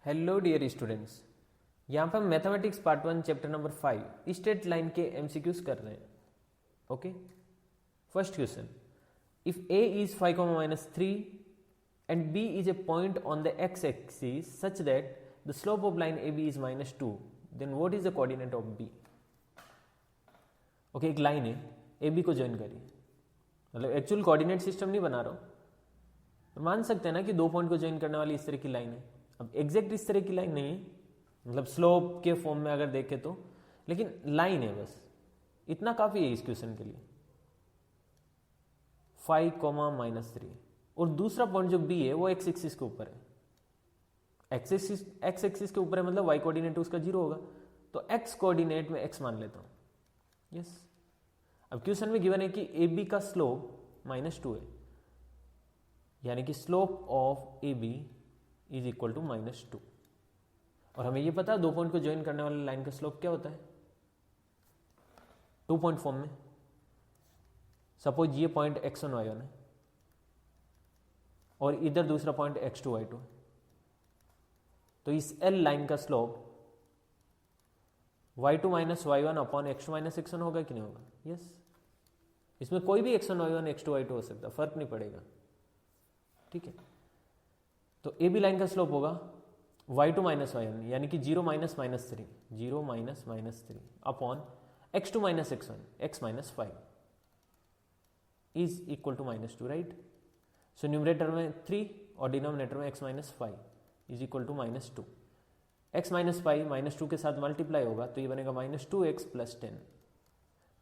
Hello dear students, यहाँ पर हम mathematics part 1 chapter number 5 straight line के एमसीक्यूज कर रहे हैं. Okay, first question, if A is 5, -3 and B is a point on the x axis such that the slope of line A B is -2, then what is the coordinate of B. Okay, एक लाइन है, A B को join करिए. मतलब actual coordinate system नहीं बना रहा हूँ, तो मान सकते हैं ना कि दो पॉइंट को ज्वाइन करने वाली इस तरह की लाइन है. अब एग्जैक्ट इस तरह की लाइन नहीं है, मतलब स्लोप के फॉर्म में अगर देखें तो, लेकिन लाइन है, बस इतना काफी है इस क्वेश्चन के लिए. 5, -3 और दूसरा पॉइंट जो बी है वो एक्स एक्सिस के ऊपर है. एक्स एक्सिस के ऊपर है मतलब वाई कोऑर्डिनेट उसका 0 होगा, तो एक्स कोऑर्डिनेट में एक्स मान लेता हूं. यस, अब क्वेश्चन में गिवन है कि ए बी का स्लोप -2 है, यानी कि slope of A B is equal to -2. और हमें ये पता है दो पॉइंट को ज्वाइन करने वाले लाइन का स्लोप क्या होता है, 2 पॉइंट फॉर्म में. सपोज ये पॉइंट x1 y1 है और इधर दूसरा पॉइंट x2 y2 है, तो इस L लाइन का slope y2 - y1 upon x2 - x1 होगा कि नहीं होगा. यस, इसमें कोई भी x1 y1 x2 y2 हो सकता है, फर्क नहीं पड़ेगा. ठीक है, तो ए बी लाइन का स्लोप होगा y2 - y1 यानी कि 0 - -3 upon x2 - x1 x - 5 is equal to -2, right. So numerator में 3 और डिनोमिनेटर में x - 5 is equal to -2. x - 5 -2 के साथ मल्टीप्लाई होगा तो ये बनेगा -2x + 10.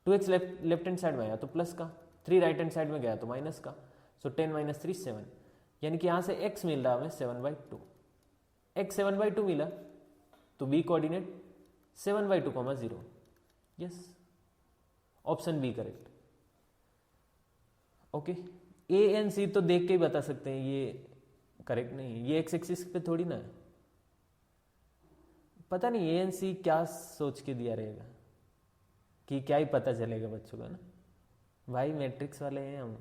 2x left hand side में आया तो प्लस का, 3 राइट हैंड साइड में गया तो माइनस का. सो 10 - 3 7, यानी कि यहां से x मिल रहा है हमें 7/2. x 7/2 मिला तो b coordinate 7/2, 0. Yes, option B correct. Okay, A and C तो देख के ही बता सकते हैं ये करेक्ट नहीं है, ये एक्स एक्सिस पे थोड़ी ना है. पता नहीं ए एंड सी क्या सोच के दिया रहेगा, कि क्या ही पता चलेगा बच्चों का ना. भाई मैट्रिक्स वाले हैं हम.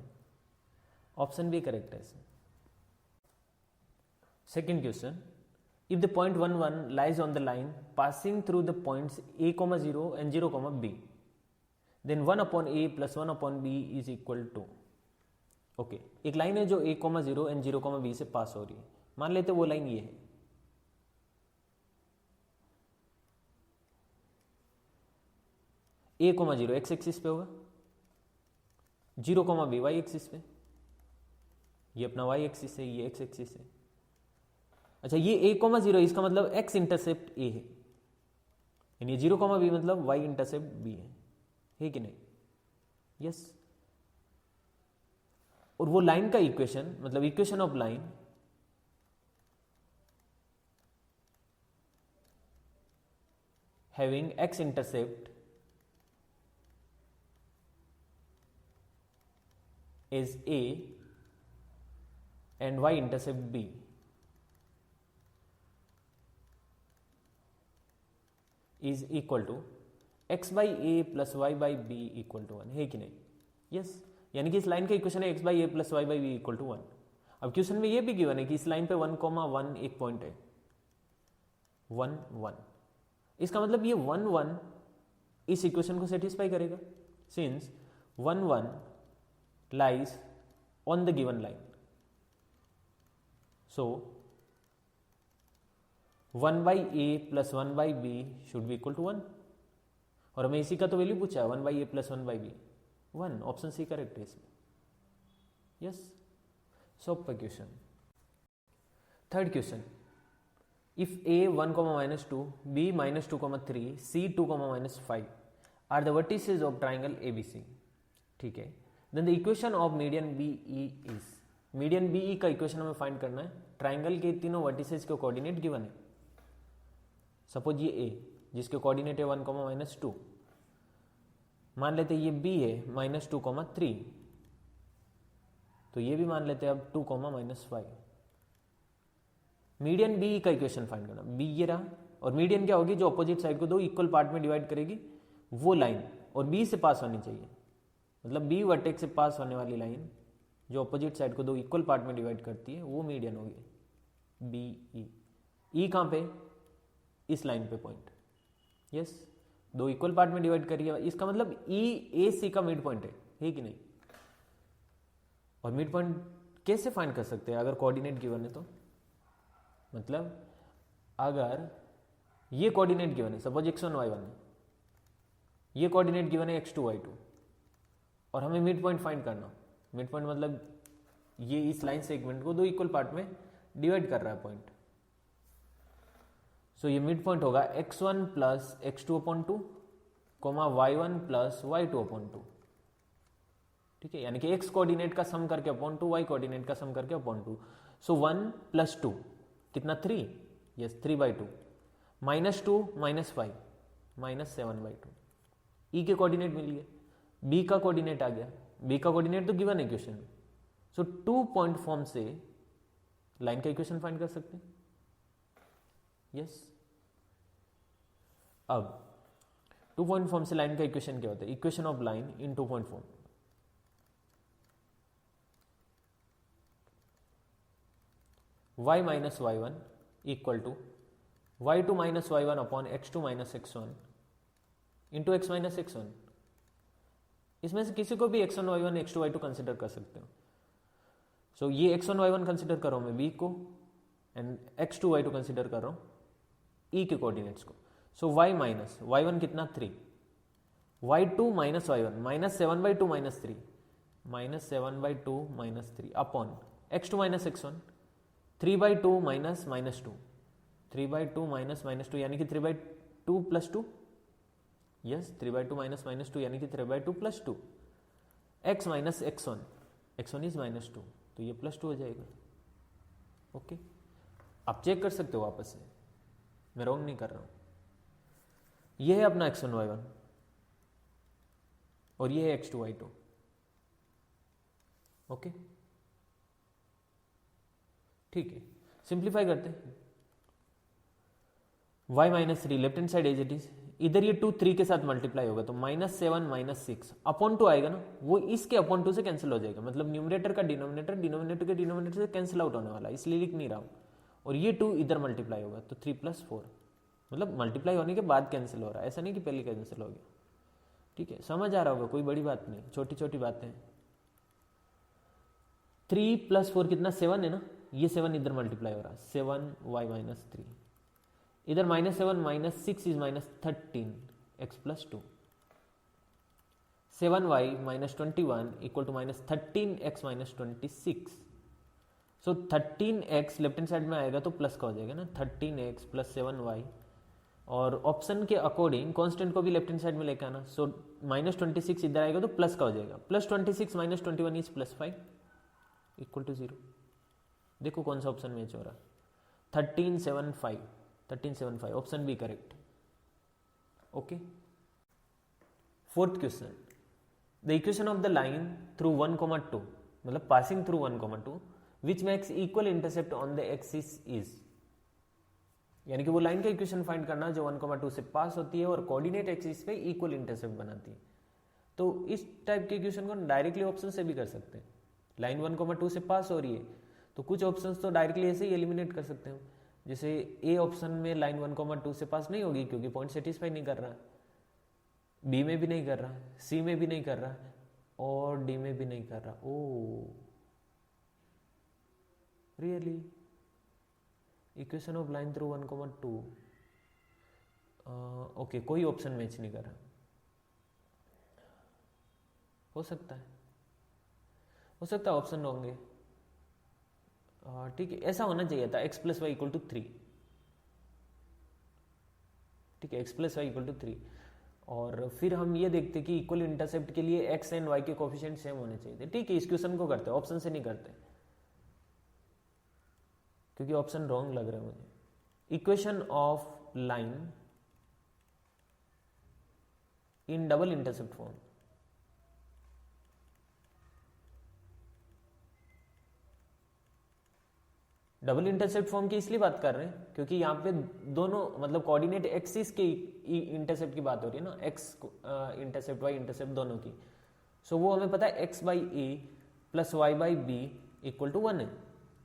ऑप्शन बी करेक्ट है इसमें. Second question, if the point 1, 1 lies on the line passing through the points a, 0 and 0, b, then 1 upon a plus 1 upon b is equal to. Okay, एक लाइन है जो a, 0 and 0, b से पास हो रही है. मान लेते वो लाइन ये है. a, 0 x एक्सिस पे होगा, 0, b y एक्सिस पे. ये अपना y एक्सिस है, ये x एक्सिस है. अच्छा, ये a, 0 इसका मतलब x इंटरसेप्ट a है, यानी 0, b मतलब y इंटरसेप्ट b है कि नहीं. यस, और वो लाइन का इक्वेशन मतलब equation of line having x intercept is a and y intercept b is equal to x/a + y/b equal to 1 है कि नहीं. यस, यानी कि इस लाइन का इक्वेशन है x/a + y/b इक्वल टू 1. अब क्वेश्चन में ये भी गिवन है कि इस लाइन पे 1, 1 एक पॉइंट है, 1, 1. इसका मतलब ये 1, 1 इस इक्वेशन को सेटिस्फाई करेगा, since 1, 1 lies on the given line. So 1/a + 1/b should be equal to 1. और हमें इसी का तो वैल्यू पूछा है, 1/a + 1/b 1. Option C correct है इसमें. यस, सॉल्व पर question. Third question, if a 1, -2 b -2, 3 c 2, -5 are the vertices of triangle ABC. ठीक है, then the equation of median BE is. Median BE का इक्वेशन हमें फाइंड करना है. ट्राइंगल के तीनों वर्टिसेस के कोऑर्डिनेट गिवन है. सपोज ये a जिसके कोऑर्डिनेट है 1, -2, मान लेते ये b है -2, 3, तो ये भी मान लेते हैं अब 2, -5. मीडियन BE का इक्वेशन फाइंड करना. b ये रहा, और मीडियन क्या होगी, जो अपोजिट साइड को दो इक्वल पार्ट में डिवाइड करेगी वो लाइन, और b से पास होनी चाहिए. मतलब b वर्टेक्स से पास होने वाली लाइन जो अपोजिट साइड को दो इक्वल पार्ट में डिवाइड करती है वो मीडियन होगी BE. ई कहाँ पे, इस लाइन पे पॉइंट, यस, दो इक्वल पार्ट में डिवाइड करिए, इसका मतलब ई ए सी का मिड पॉइंट है कि नहीं। और मिड पॉइंट कैसे फाइंड कर सकते हैं अगर कोऑर्डिनेट गिवन है तो, मतलब अगर ये कोऑर्डिनेट गिवन है, सपोज x1 y1 है, ये कोऑर्डिनेट गिवन है x2 y2, और हमें मिड पॉइंट फाइंड करना। मिड पॉइंट मतलब ये इस लाइन सेगमेंट को दो इक्वल पार्ट में डिवाइड कर रहा है पॉइंट। सो ये मिड पॉइंट होगा x1 plus x2/2 coma y1 plus y2/2, ठीक है, यानी कि x कोऑर्डिनेट का सम करके अपॉन 2, y कोऑर्डिनेट का सम करके अपॉन 2। सो 1 प्लस 2 कितना 3, यस 3/2, -2 -5 -7/2। ई के कोऑर्डिनेट मिल गए, बी का कोऑर्डिनेट आ गया, बी का कोऑर्डिनेट तो गिवन है क्वेश्चन में। सो 2 पॉइंट फॉर्म से लाइन का इक्वेशन फाइंड कर सकते हैं, यस। अब 2 पॉइंट फॉर्म से लाइन का इक्वेशन क्या होता है, equation of line in 2 point form. y minus y1 equal to y2 minus y1 upon x2 minus x1 into x minus x1। इसमें से किसी को भी x1 y1 x2 y2 consider कर सकते हो। सो ये x1 y1 कंसिडर कर रहा हूं मैं b को, एंड x2 y2 कंसिडर कर रहा हूं e के कोऑर्डिनेट्स को। सो y माइनस y1 कितना 3, y2 minus y1 minus 7/2 minus 3 minus 7/2 minus 3 upon x2 minus x1 3/2 minus -2 3/2 minus -2 यानी कि 3/2 प्लस 2, यस 3/2 माइनस -2 यानी कि 3/2 plus 2, x minus x1 is -2, तो ये +2 हो जाएगा। ओके, आप चेक कर सकते हो वापस से, मैं रॉन्ग नहीं कर रहा हूं। ये है अपना x1 y1 और ये है x2 y2। ओके, ठीक है, सिंप्लीफाई करते हैं। y minus 3 left hand side as it is, इधर ये 2 3 के साथ मल्टीप्लाई होगा तो -7 -6 अपॉन 2 आएगा ना, वो इसके अपॉन 2 से कैंसिल हो जाएगा, मतलब न्यूमरेटर का डिनोमिनेटर डिनोमिनेटर के डिनोमिनेटर से कैंसिल आउट होने वाला, इसलिए लिख नहीं रहा हूं। और ये 2 इधर मल्टीप्लाई होगा तो 3 + 4, मतलब मल्टीप्लाई होने के बाद कैंसिल हो रहा है, ऐसा नहीं कि पहले कैंसिल हो गया। ठीक है, समझ आ रहा होगा, कोई बड़ी बात नहीं, छोटी छोटी बातें। 3 + 4 कितना 7 है ना, ये 7 इधर मल्टीप्लाई हो रहा है, 7y माइनस 3, इधर -7 - 6 is -13 x + 2, 7y - 21 equal to -13 x - 26। So 13x left hand side में आएगा तो प्लस का हो जाएगा ना, 13x + 7y, और ऑप्शन के अकॉर्डिंग कांस्टेंट को भी लेफ्ट हैंड साइड में लेकर आना। सो -26 इधर आएगा तो प्लस का हो जाएगा, +26 - 21 इज +5 इक्वल टू 0। देखो कौन सा ऑप्शन मैच हो रहा है, 1375 option B correct. Okay, fourth question, the equation of the line through 1,2 मतलब passing through 1,2 which makes equal intercept on the axis is, यानी कि वो लाइन का इक्वेशन फाइंड करना जो 1,2 से पास होती है और कोऑर्डिनेट एक्सिस पे इक्वल इंटरसेप्ट बनाती है। तो इस टाइप के इक्वेशन को डायरेक्टली ऑप्शन से भी कर सकते हैं। लाइन 1,2 से पास हो रही है तो कुछ ऑप्शंस तो डायरेक्टली ऐसे ही एलिमिनेट कर सकते हो, जैसे ए ऑप्शन में लाइन 1,2 से पास नहीं होगी क्योंकि पॉइंट सेटिस्फाई नहीं कर रहा, बी में भी नहीं कर रहा, सी में भी नहीं कर रहा, और डी में भी नहीं कर रहा। Oh really, equation of line through 1,2, okay, कोई ऑप्शन मैच नहीं कर रहा, हो सकता है ऑप्शन होंगे। ठीक है, ऐसा होना चाहिए था x + y = 3, ठीक है, x + y = 3, और फिर हम ये देखते कि इक्वल इंटरसेप्ट के लिए x एंड y के कोफिशिएंट सेम होने चाहिए थे। ठीक है, इस क्वेश्चन को करते हैं, ऑप्शन से नहीं करते क्योंकि ऑप्शन रॉन्ग लग रहा है मुझे। Equation of line in double intercept form, double intercept form की इसलिए बात कर रहे हैं क्योंकि यहाँ पे दोनों मतलब कोऑर्डिनेट एक्सिस के इंटरसेप्ट की बात हो रही है ना, एक्स इंटरसेप्ट वाई इंटरसेप्ट दोनों की। सो वो हमें पता है x/a + y/b = 1 है,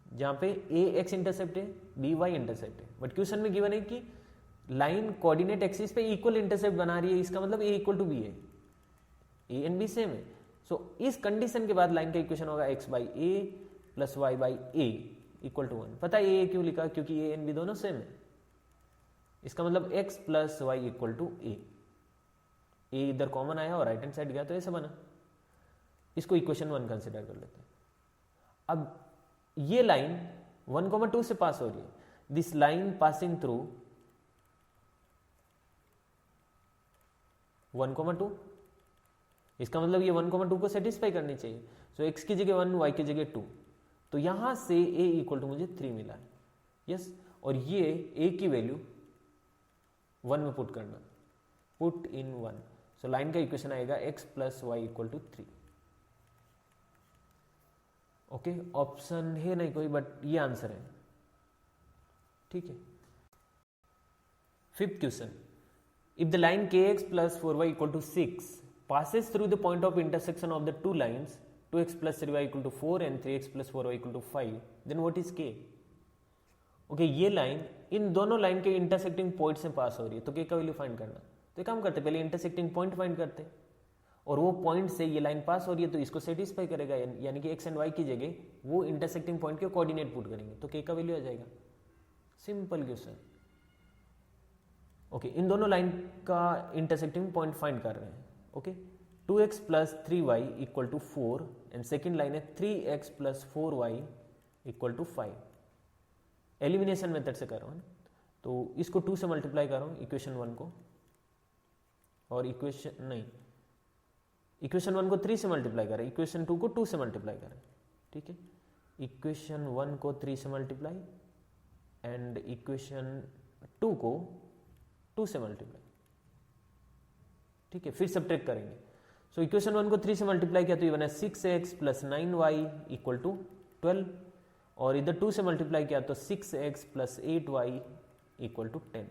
जहां पे ए एक्स इंटरसेप्ट है, बी वाई इंटरसेप्ट है, बट क्वेश्चन में गिवन है कि लाइन कोऑर्डिनेट एक्सिस पे इक्वल इंटरसेप्ट बना रही है, इसका मतलब ए इक्वल टू बी है, ए एंड बी सेम है। सो इस कंडीशन के बाद लाइन का इक्वेशन होगा x by a plus y by a equal to 1। पता है ए क्यों लिखा? क्योंकि ए एंड बी दोनों सेम है। इसका मतलब x plus y equal to a इधर कॉमन आया और राइट हैंड साइड गया तो ऐसे बना। इसको इक्वेशन 1 कंसिडर कर लेते हैं। अब ये लाइन 1,2 से पास हो रही है, दिस लाइन पासिंग थ्रू 1,2, इसका मतलब ये 1,2 को सेटिस्फाई करनी चाहिए। सो x की जगह 1, y की जगह 2, तो यहां से a इक्वल टू मुझे 3 मिला है। यस, और ये a की वैल्यू 1 में पुट करना, पुट इन 1। सो लाइन का इक्वेशन आएगा x plus y equal to 3। Okay, option है नहीं कोई, बट ये आंसर है। ठीक है। Fifth question, if the line kx plus 4y equal to 6 passes through the point of intersection of the two lines 2x plus 3y equal to 4 and 3x plus 4y equal to 5, then what is k? Okay, ये line in दोनों line के intersecting point से पास हो रही है, तो k का value find करना। तो काम करते पहले इंटरसेक्टिंग पॉइंट फाइंड करते हैं, और वो पॉइंट से ये लाइन पास हो रही है तो इसको सेटिस्फाई करेगा, यानी कि x एंड y की जगह वो इंटरसेक्टिंग पॉइंट के कोऑर्डिनेट पुट करेंगे तो k का वैल्यू आ जाएगा। Simple question. ओके, इन दोनों लाइन का इंटरसेक्टिंग पॉइंट फाइंड कर रहे हैं। Okay, 2x plus 3y equal to 4 and second line है 3x plus 4y equal to 5। Elimination method से कर रहा हूँ, तो इसको 2 से मल्टीप्लाई कर रहा हूँ इक्वेशन 1 को, और इक्वेशन 1 को 3 से मल्टीप्लाई करें, इक्वेशन 2 को 2 से मल्टीप्लाई करें। ठीक है, इक्वेशन 1 को 3 से मल्टीप्लाई एंड इक्वेशन 2 को 2 से मल्टीप्लाई। ठीक है, फिर सब्ट्रैक्ट करेंगे। सो इक्वेशन 1 को 3 से मल्टीप्लाई किया तो ये बना 6x plus 9y equal to 12, और इधर 2 से मल्टीप्लाई किया तो 6x plus 8y equal to 10।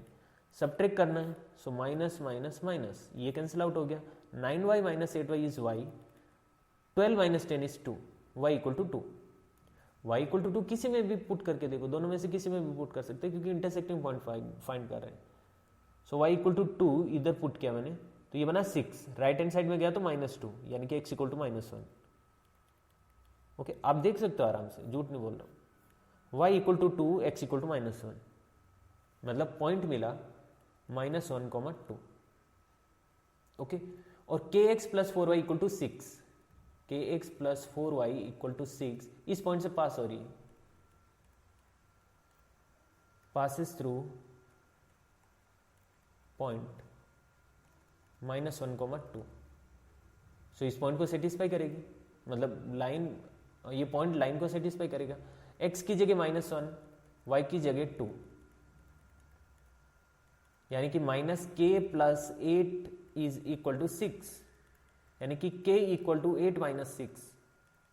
Subtract करना है, सो माइनस माइनस माइनस, ये कैंसिल आउट हो गया। 9y minus 8y is y, 12 minus 10 is 2, y equal to 2। y equal to 2 किसी में भी पुट करके देखो, दोनों में से किसी में भी पुट कर सकते हैं क्योंकि इंटरसेक्टिंग पॉइंट फाइंड कर रहे हैं। सो y इक्वल टू 2 इधर पुट किया मैंने, तो ये बना 6, राइट हैंड साइड में गया तो -2, यानी कि x इक्वल टू -1। ओके, आप देख सकते हो आराम से, झूठ नहीं बोल रहा हूँ। y equal to 2, x equal to -1, मतलब पॉइंट मिला -1,2। ओके, और kx plus 4y equal to 6, kx plus 4y equal to 6 इस पॉइंट से पास हो रही है, पासिस थ्रू पॉइंट -1,2। सो इस पॉइंट को सेटिस्फाई करेगी, मतलब लाइन, ये पॉइंट लाइन को सेटिस्फाई करेगा। x की जगह -1, y की जगह 2, यानी कि -k plus 8 is equal to 6, यानी कि k equal to 8 minus 6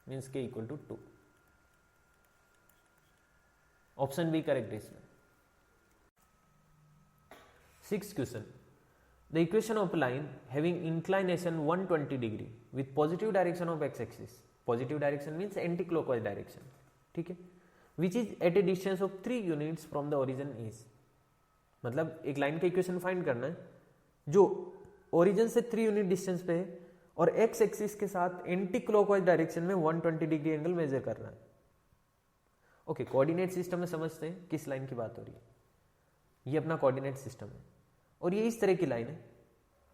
means k equal to 2। Option B correct है इसमें। 6th क्वेश्चन, the equation of a line having inclination 120 degree with positive direction of x-axis, positive direction means anti-clockwise direction, ठीक है, which is at a distance of 3 units from the origin is, मतलब एक line का equation find करना है जो origin से 3 unit distance पे है और एक्स एक्सिस के साथ एंटी क्लॉकवाइज डायरेक्शन में 120 डिग्री एंगल मेजर कर रहा है। ओके, कोऑर्डिनेट सिस्टम में समझते हैं किस लाइन की बात हो रही है। ये अपना कोऑर्डिनेट सिस्टम है और ये इस तरह की लाइन है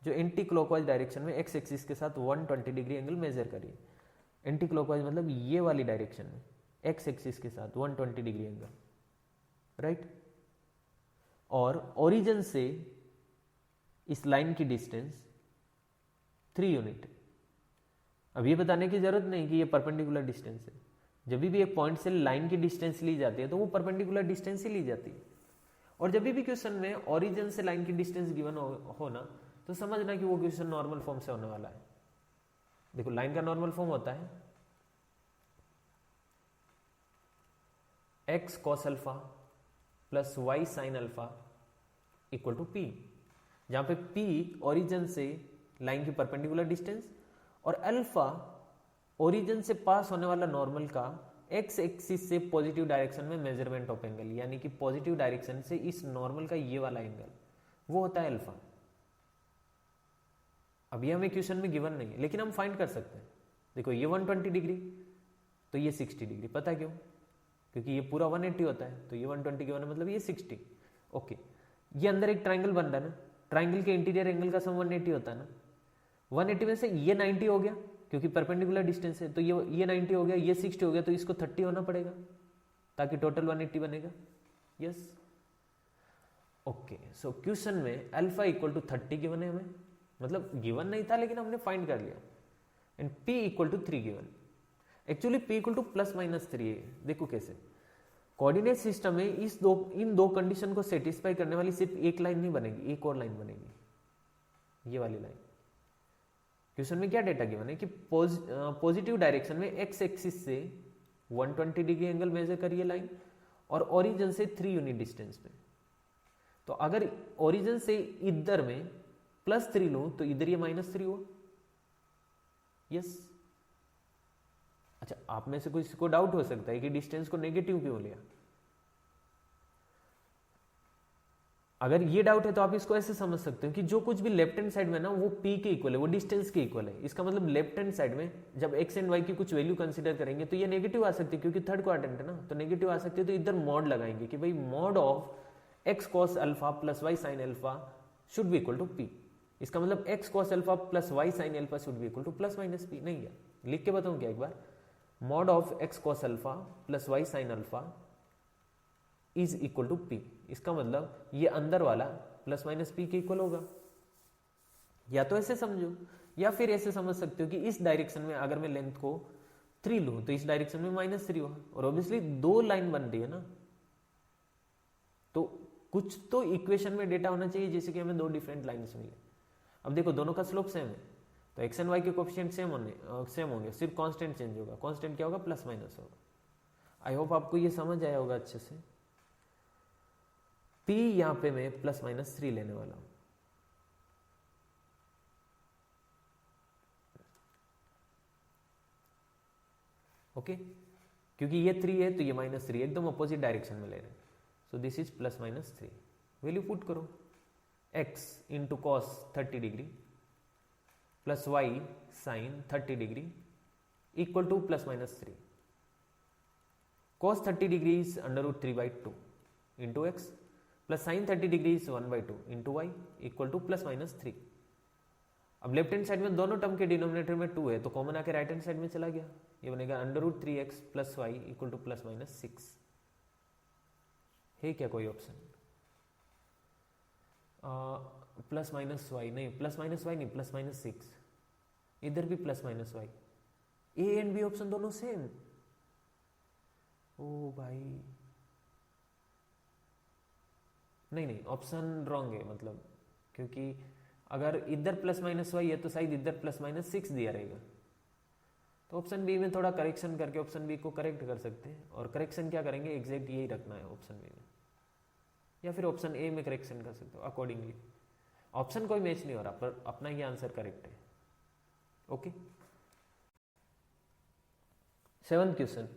जो एंटी क्लॉकवाइज डायरेक्शन में एक्स एक्सिस के साथ 120 डिग्री एंगल मेजर करिए। एंटी क्लॉकवाइज मतलब ये वाली डायरेक्शन में एक्स एक्सिस के साथ 120 डिग्री एंगल, राइट। और ओरिजिन से इस लाइन की डिस्टेंस 3 यूनिट। अब ये बताने की जरूरत नहीं कि ये परपेंडिकुलर डिस्टेंस है। जब भी एक पॉइंट से लाइन की डिस्टेंस ली जाती है तो वो परपेंडिकुलर डिस्टेंस ही ली जाती है। और जब भी क्वेश्चन में ओरिजिन से लाइन की डिस्टेंस गिवन होना तो समझना कि वो क्वेश्चन नॉर्मल फॉर्म से होने वाला है। देखो, लाइन का नॉर्मल फॉर्म होता है x cos alpha plus y sin alpha equal to p, जहां पे p ओरिजिन से लाइन की परपेंडिकुलर डिस्टेंस और अल्फा ओरिजिन से पास होने वाला नॉर्मल का एक्स एक्सिस से पॉजिटिव डायरेक्शन में मेजरमेंट ऑफ एंगल, यानी कि पॉजिटिव डायरेक्शन से इस नॉर्मल का ये वाला एंगल वो होता है अल्फा। अब ये हमें क्वेश्चन में गिवन नहीं है, लेकिन हम फाइंड कर सकते हैं। देखो ये 120 डिग्री तो ये 60 डिग्री, पता क्यों? क्योंकि ये पूरा 180 होता है, तो ये 120 गिवन है, मतलब ये 60। ओके, ये अंदर एक ट्राइंगल बन रहा है ना, ट्राइंगल के इंटीरियर एंगल का सम 180 होता है ना। 180 में से ये 90 हो गया क्योंकि परपेंडिकुलर डिस्टेंस है, तो ये 90 हो गया, ये 60 हो गया, तो इसको 30 होना पड़ेगा ताकि टोटल 180 बनेगा। Yes, okay. सो क्वेश्चन में अल्फा इक्वल टू 30 गिवन है हमें, मतलब गिवन नहीं था लेकिन हमने फाइंड कर लिया। And p equal to 3 given. Actually p equal to +-3 है। देखो कैसे, कोऑर्डिनेट सिस्टम में इन दो कंडीशन को सेटिस्फाई करने वाली सिर्फ एक लाइन नहीं बनेगी, एक और लाइन बनेगी, ये वाली लाइन। क्वेश्चन में क्या डेटा गिवन है कि पॉजिटिव डायरेक्शन में एक्स एक्सिस से 120 डिग्री एंगल मेजर करिए लाइन, और ओरिजिन से 3 यूनिट डिस्टेंस पे। तो अगर ओरिजिन से इधर में +3 लूं तो इधर ये -3 हुआ। यस, अच्छा, आप में से किसी को डाउट हो सकता है कि डिस्टेंस को नेगेटिव क्यों लिया। अगर ये डाउट है तो आप इसको ऐसे समझ सकते हो कि जो कुछ भी लेफ्ट हैंड साइड में ना वो p के इक्वल है, वो डिस्टेंस के इक्वल है। इसका मतलब लेफ्ट हैंड साइड में जब x एंड y की कुछ वैल्यू कंसीडर करेंगे तो ये नेगेटिव आ सकती है, क्योंकि थर्ड क्वाड्रेंट है ना, तो नेगेटिव आ सकती है। तो इधर मॉड लगाएंगे कि भाई mod of x cos alpha plus y sin alpha should be equal to p। इसका मतलब x cos alpha plus y sin alpha should be equal to +-p। नहीं है, लिख के बताऊं क्या एक बार, mod of x cos alpha plus y sin alpha is equal to p। इसका मतलब ये अंदर वाला +-p के इक्वल होगा। या तो ऐसे समझो, या फिर ऐसे समझ सकते हो कि इस डायरेक्शन में अगर मैं लेंथ को 3 लूं तो इस डायरेक्शन में -3 हुआ, और ऑब्वियसली 2 लाइन बन रही है ना, तो कुछ तो इक्वेशन में डेटा होना चाहिए जैसे कि हमें 2 डिफरेंट लाइन्स मिले। अब देखो दोनों का स्लोप सेम है, तो एक्स एंड वाई के कोफिशिएंट सेम होंगे, सिर्फ कांस्टेंट चेंज होगा। कांस्टेंट क्या होगा? +- होगा। आई होप आपको ये समझ आया होगा अच्छे से। p यहां पे मैं +-3 लेने वाला हूं। ओके, क्योंकि ये 3 है तो ये -3, एकदम अपोजिट डायरेक्शन में ले रहे हैं। So this is +-3। Value put करो, x into cos 30 degree plus y sine 30 degree equal to +-3। cos 30 degree is √3/2 into x plus sine 30 degree is 1/2 into y equal to +-3। अब लेफ्ट हैंड साइड में दोनों term के denominator में 2 है, तो common आके right hand side में चला गया, ये बनेगा √3x plus y equal to +-6। है क्या कोई ऑप्शन? +-y नहीं, +-y नहीं, +-6। इधर भी +-y। A and B option दोनों सेम। ओ भाई, नहीं, ऑप्शन रॉन्ग है, मतलब क्योंकि अगर इधर +-y है तो शायद इधर +-6 दिया रहेगा। तो ऑप्शन बी में थोड़ा करेक्शन करके ऑप्शन बी को करेक्ट कर सकते हैं, और करेक्शन क्या करेंगे, एग्जैक्ट यही रखना है ऑप्शन बी में, या फिर ऑप्शन ए में करेक्शन कर सकते हो अकॉर्डिंगली। ऑप्शन कोई मैच नहीं हो रहा, पर अपना ही आंसर करेक्ट है। Okay, 7th question,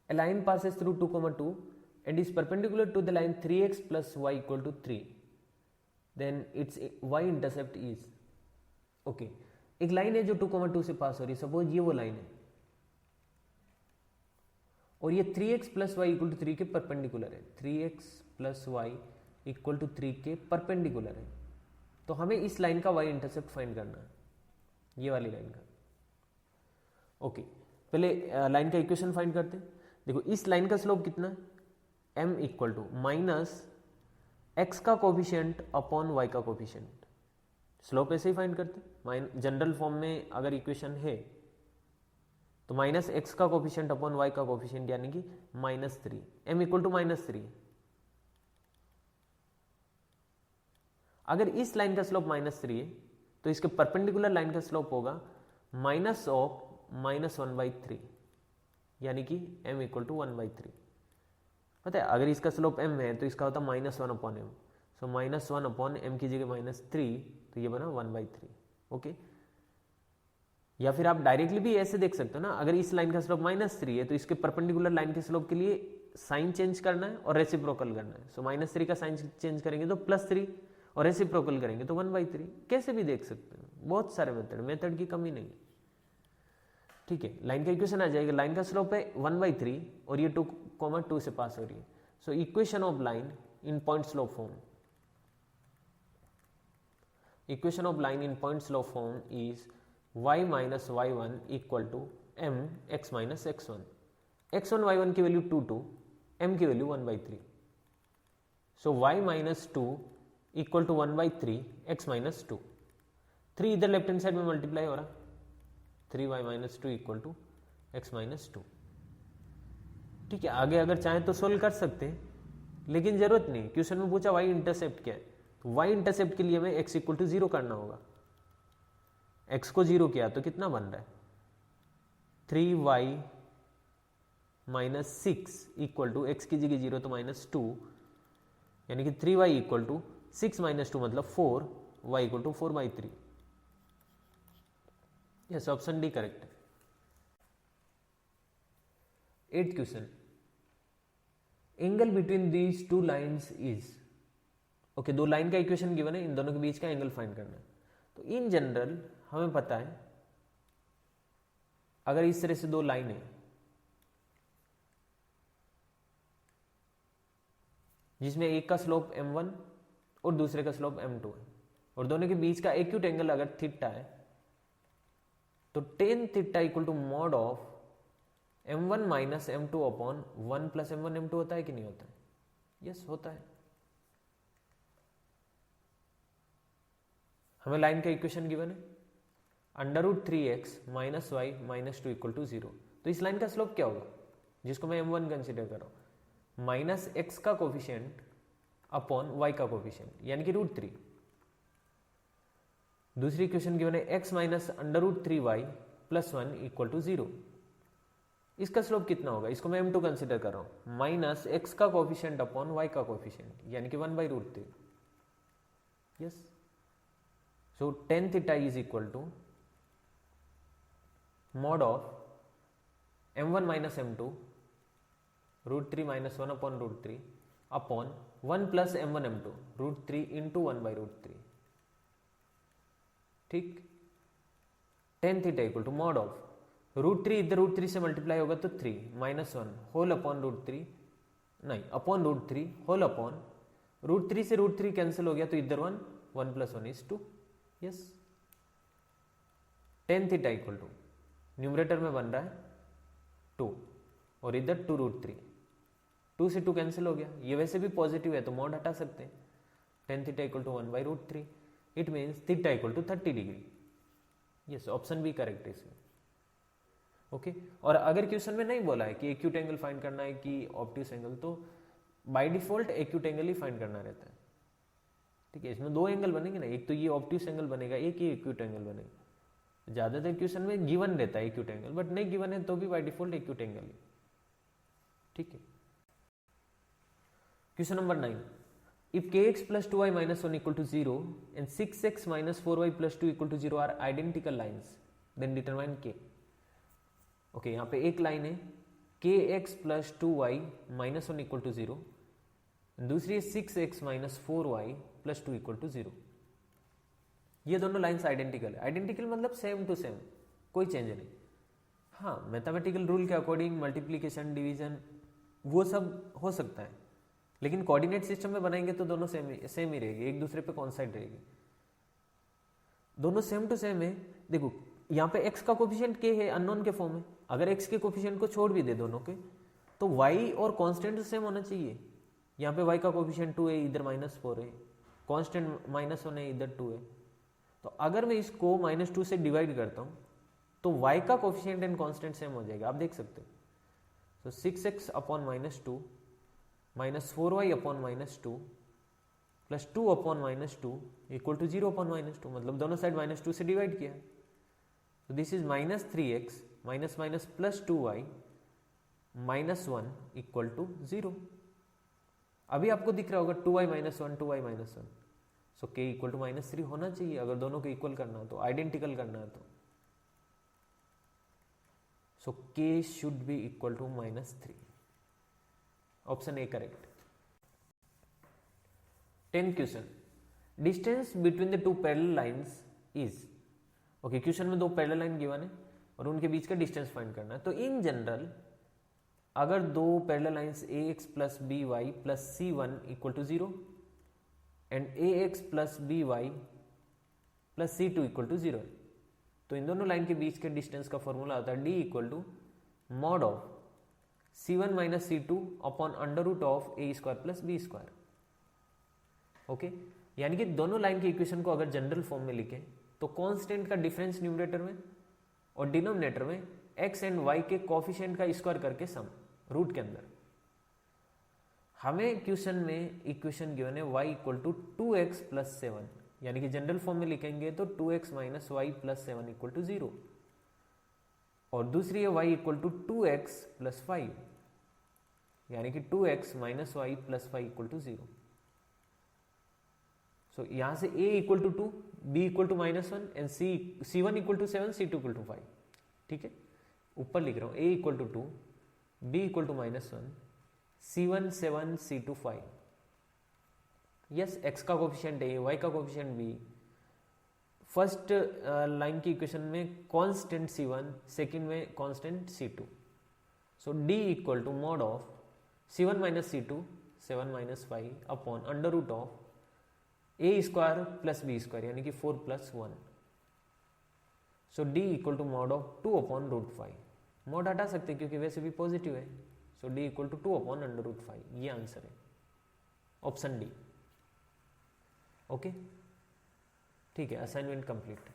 a line passes through 2,2 and is perpendicular to the line 3x plus y equal to 3, then its y intercept is। Okay, एक लाइन है जो 2,2 से पास हो रही है, सपोज ये वो लाइन है, और ये 3x plus y equal to 3 के परपेंडिकुलर है। 3x plus y equal to 3 के परपेंडिकुलर है, तो हमें इस लाइन का y इंटरसेप्ट फाइंड करना है, ये वाली लाइन का। ओके, पहले लाइन का इक्वेशन फाइंड करते हैं। देखो इस लाइन का स्लोप कितना है, m इक्वल टू -x का कोफिशिएंट अपॉन y का कोफिशिएंट। स्लोप ऐसे ही फाइंड करते हैं, जनरल फॉर्म में अगर इक्वेशन है तो -x का कोफिशिएंट अपॉन y का कोफिशिएंट, यानी कि -3, m इक्वल टू -3। अगर इस लाइन का स्लोप -3 है तो इसके परपेंडिकुलर लाइन का स्लोप होगा -1/3, यानी कि m इक्वल टू 1/3। पता है अगर इसका स्लोप m है तो इसका होता -1/m, सो -1/m की जगह -3, तो ये बना 1/3। ओके, या फिर आप डायरेक्टली भी ऐसे देख सकते हो ना, अगर इस लाइन का स्लोप -3 है तो इसके परपेंडिकुलर लाइन के स्लोप के लिए साइन चेंज करना है और रेसिप्रोकल करना है। सो -3 का साइन चेंज करेंगे तो +3 और रेसिप्रोकल करेंगे तो 1/3। कैसे भी देख सकते हो, बहुत सारे मेथड की कमी नहीं है। ठीक है, लाइन का इक्वेशन आ जाएगा, लाइन का स्लोप है 1/3 और ये 2, 2 से पास हो रही है। So equation of line in point slope form, equation of line in point slope form is y minus y1 equal to m x minus x1। x1 y1 की वैल्यू 2, m की value 1/3। So y minus 2 equal to 1/3 x minus 2। 3 इधर left hand side में multiply हो रहा, 3y minus 2 equal to x minus 2। ठीक है, आगे अगर चाहें तो सोल्व कर सकते हैं, लेकिन जरूरत नहीं। क्वेश्चन में पूछा y इंटरसेप्ट क्या है, तो y इंटरसेप्ट के लिए हमें x इक्वल टू 0 करना होगा। x को 0 किया तो कितना बन रहा है, 3y minus 6 equal to x की जगह 0 तो -2, यानी कि 3y इक्वल टू 6 minus 2 मतलब 4, y equal to 4/3। Yes, option D correct है। 8th question, angle between these two lines is. Okay, दो लाइन का इक्वेशन गिवन है, इन दोनों के बीच का एंगल फाइंड करना है। तो इन जनरल हमें पता है, अगर इस तरह से दो लाइन है जिसमें एक का स्लोप m1 और दूसरे का स्लोप m2 है और दोनों के बीच का एक्यूट एंगल अगर थीटा है, तो tan theta equal to mod of m1 minus m2 upon 1 plus m1 m2 होता है कि नहीं होता है? यस, होता है। हमें लाइन का इक्वेशन गिवन है, √3x minus y minus 2 equal to 0। तो इस लाइन का स्लोप क्या होगा, जिसको मैं m1 कंसिडर कर रहा हूं, माइनस x का कोफिशिएंट अपॉन y का कोफिशिएंट, यानी कि √3। दूसरी इक्वेशन गिवन है x minus √3y plus 1 equal to 0। इसका स्लोप कितना होगा, इसको मैं m2 कंसिडर कर रहा हूं, माइनस x का कोफिशिएंट अपॉन y का कोफिशिएंट, यानी कि 1/√3। Yes, so tan theta is equal to mod of m1 minus m2 √3 minus 1 upon √3 upon 1 plus m1 m2 √3 into 1/√3। ठीक, tan theta equal to mod of √3, इधर √3 से multiply होगा तो 3 minus 1 whole upon √3, नहीं upon √3 whole upon √3 से √3 cancel हो गया तो इधर 1, 1 plus 1 is 2। Yes, tan theta equal to numerator में बन रहा है 2 और इधर 2√3, 2 से 2 कैंसिल हो गया, ये वैसे भी पॉजिटिव है तो मॉड हटा सकते हैं। tan theta equal to 1/√3, it means theta equal to 30 degree. Yes, option B correct है इसमें। ओके, और अगर क्वेश्चन में नहीं बोला है कि एक्यूट एंगल फाइंड करना है कि ऑब्ट्यूस एंगल, तो by default acute angle he find करना रहता है। ठीक है, इसमें दो एंगल बनेंगे ना, एक तो ये ऑब्ट्यूस एंगल बनेगा, एक ही एक्यूट एंगल बनेगा। ज्यादातर क्वेश्चन में गिवन रहता है एक्यूट एंगल, बट नहीं गिवन है तो भी बाय डिफॉल्ट एक्यूट एंगल है। ठीक है, question number 9, if kx plus 2y minus 1 equal to 0 and 6x minus 4y plus 2 equal to 0 are identical lines, then determine k। Okay, यहाँ पे एक लाइन है kx plus 2y minus 1 equal to 0, दूसरी है 6x minus 4y plus 2 equal to 0। ये दोनों lines identical है। आइडेंटिकल मतलब सेम टू सेम, कोई चेंज नहीं। हाँ, मैथमेटिकल रूल के अकॉर्डिंग मल्टीप्लिकेशन, डिवीजन वो सब हो सकता है, लेकिन कोऑर्डिनेट सिस्टम में बनाएंगे तो दोनों सेम ही रहेगी, एक दूसरे पे कॉन्साइड रहेगी, दोनों सेम टू सेम है। देखो यहाँ पे x का कोफिशिएंट k है, अननोन के फॉर्म में, अगर x के कोफिशिएंट को छोड़ भी दे दोनों के तो y और कांस्टेंट सेम होना चाहिए। यहाँ पे y का कोफिशिएंट 2 है, इधर -4 है, कांस्टेंट -1 है, इधर 2 है। तो अगर मैं इसको -2 से डिवाइड करता हूं तो y का कोफिशिएंट एंड कांस्टेंट सेम हो जाएगा, आप देख सकते हो। तो 6x upon -2 minus 4y upon -2 plus 2 upon -2 equal to 0 upon -2, मतलब दोनों साइड -2 से डिवाइड किया। तो this is -3x minus minus plus 2y -1 equal to 0। अभी आपको दिख रहा होगा 2y -1 2y -1, so k equal to -3 होना चाहिए अगर दोनों को इक्वल करना हो तो, आइडेंटिकल करना है तो। So k should be equal to -3. Option A correct. 10th question. Distance between the two parallel lines is. Okay, question में दो पैरेलल लाइन गिवन है और उनके बीच का डिस्टेंस फाइंड करना है. तो इन जनरल अगर दो parallel lines ax plus b y plus c one equal to 0 and ax plus b y plus c two equal to 0 है, तो इन दोनों लाइन के बीच के डिस्टेंस का फॉर्मूला होता है d equal to mod of c1 minus c2 upon under root of a square plus b square. Okay, यानी कि दोनों लाइन के इक्वेशन को अगर जनरल फॉर्म में लिखें तो कांस्टेंट का डिफरेंस न्यूमरेटर में और डिनोमिनेटर में x एंड y के कोफिशिएंट का स्क्वायर करके सम रूट के अंदर. हमें क्वेश्चन में इक्वेशन गिवन है y equal to 2x plus 7, यानी कि जनरल फॉर्म में लिखेंगे तो 2x minus y plus 7 equal to 0, और दूसरी है y equal to 2x plus 5, यानी कि 2x minus y plus 5 equal to 0. So यहां से a equal to 2, b equal to -1 and c1 equal to 7, c2 equal to 5. ठीक है, ऊपर लिख रहा हूं a equal to 2, b equal to -1, c1 7, c2 5. Yes, x का कोफिशिएंट a, y का कोफिशिएंट b. फर्स्ट लाइन की इक्वेशन में कांस्टेंट c1, सेकंड में constant c2. So d equal to mod of c1 minus c2 7 minus 5 upon under root of a square plus b square, यानी कि 4 plus 1. So d equal to mod of 2 upon root 5. Mod हटा सकते हैं क्योंकि वैसे भी positive है. So d equal to 2 upon under root 5. ये आंसर है, ऑप्शन डी. ओके, ठीक है, असाइनमेंट कंप्लीट.